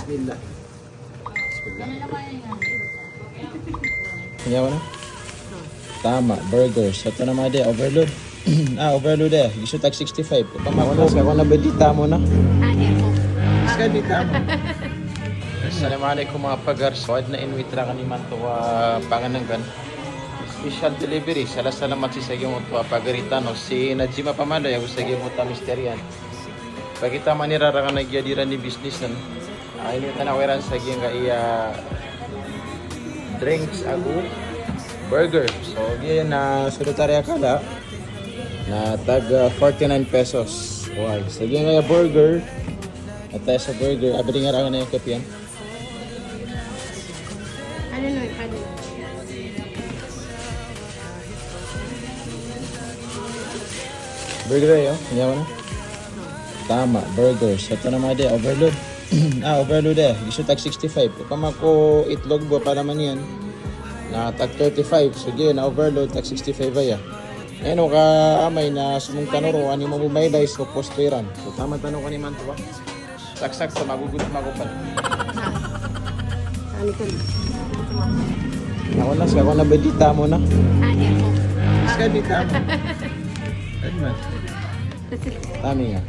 Bismillah. Bismillah. Yawa na? Tama, burgers. Ito naman din, overload. Overload eh. Gusto tag 65. Pamako ka na bedita mo na. Ska dita mo. Assalamualaikum mga pagars. Wad na inwitra kaniman to pangananggan. Special delivery. Salamat si Sagyo mo to pagaritano. Si Najima Pamalo, yung Sagyo mo ta misterian. Pagkita manirara ka nagyadiran ni businessan. Ayun yung tanawiran Sagyo nga iya drinks ago burger. So yan na sudatarya kala na tag 49 pesos. Wow. Sige nga burger. At tayo sa burger. Abadi nga na yung kapiyan. Ano no, ano? Burger ayo. Kanya mo na? Tama, burgers. Ito naman din, overload. Overload eh. Gusto tag 65. Pamako itlog ba pa naman yan. Na tag 35. Sige, na overload tag 65 ay. Ano ka amay na sumong tanoro ani mo bumaylay so postuiran. So tama tanong ko ni man to ba? Saksak sa magugulat magupan. Ano ka? Ako na bedita mo na. Ska Ano? dita mo. Ano man? Tami nga.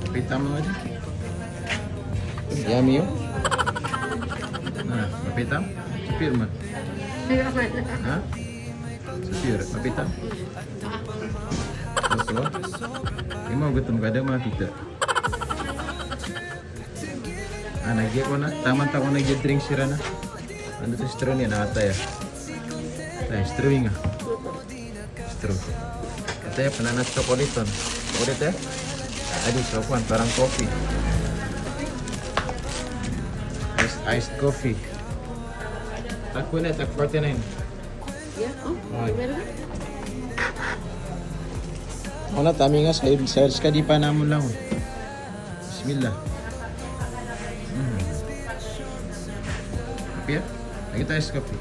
Pita mo nga din. Yummy yun. Mapita? Supir man. Ha? Supir, mapita? Gusto mo? Hindi mo gutom ka daw makita. Nagya ko na. Tama-tama ko nagya drink sira na. Ano to straw niya? Nakataya. Ay, straw nga. Straw. Kataya, pananas chocolate. Ulit eh? Adi, so kuhan, parang coffee. Iced coffee. Ako na, tag 49. Yeah, oh. Okay. Meron? Ako na, tami nga, sales ka di pa namon lang. Bismillah. Kopi ya? Lagi tayo sa kopi.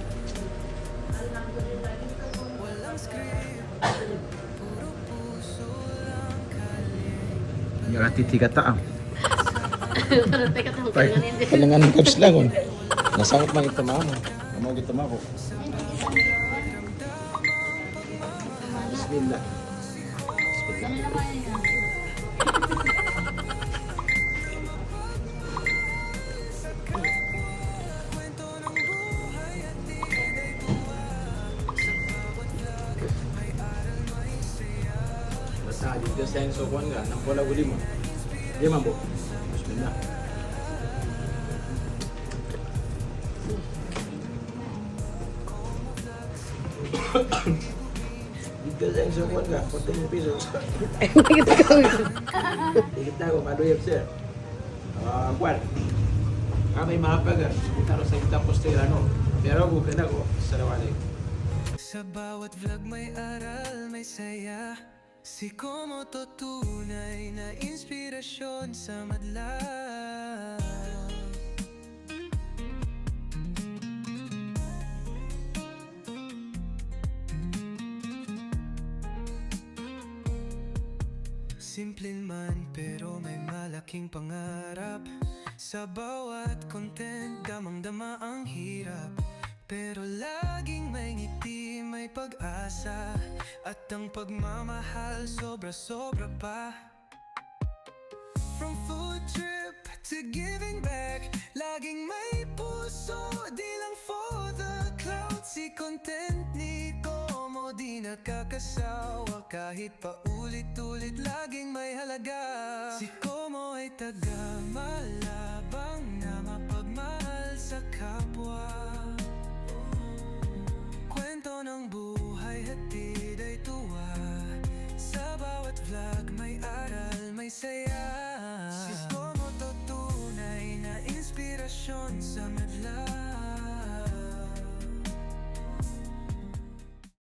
Yung atiti ka taang. Teka, taong kalingan hindi. Kalangan ng kabs lang. Nasangit man ito mamo. Amo ito mako. Bismillah. Basta dito sa yung sokuan nga, nang wala uli mo. Di man po. Bismillah. Dito sa yung sokuan nga, 40 pesos. Dikit ako, maduyab sir. Kwan. Kami mga pagar, taro sa kita postirano. Pero bukan ako, assalamualaikum. Sa bawat vlog may aral, may saya. Si Como to tunay na inspirasyon sa madla. Simpleng man pero may malaking pangarap. Sa bawat content, damang-dama ang hirap. Pero laging may ngiti, may pag-asa. At ang pagmamahal, sobra-sobra pa. From food trip to giving back, laging may puso, di lang for the cloud. Si content ni Como di nakakasawa. Kahit pa ulit-ulit, laging may halaga. Si Como ay taga-malabang na mapagmahal sa kapwa.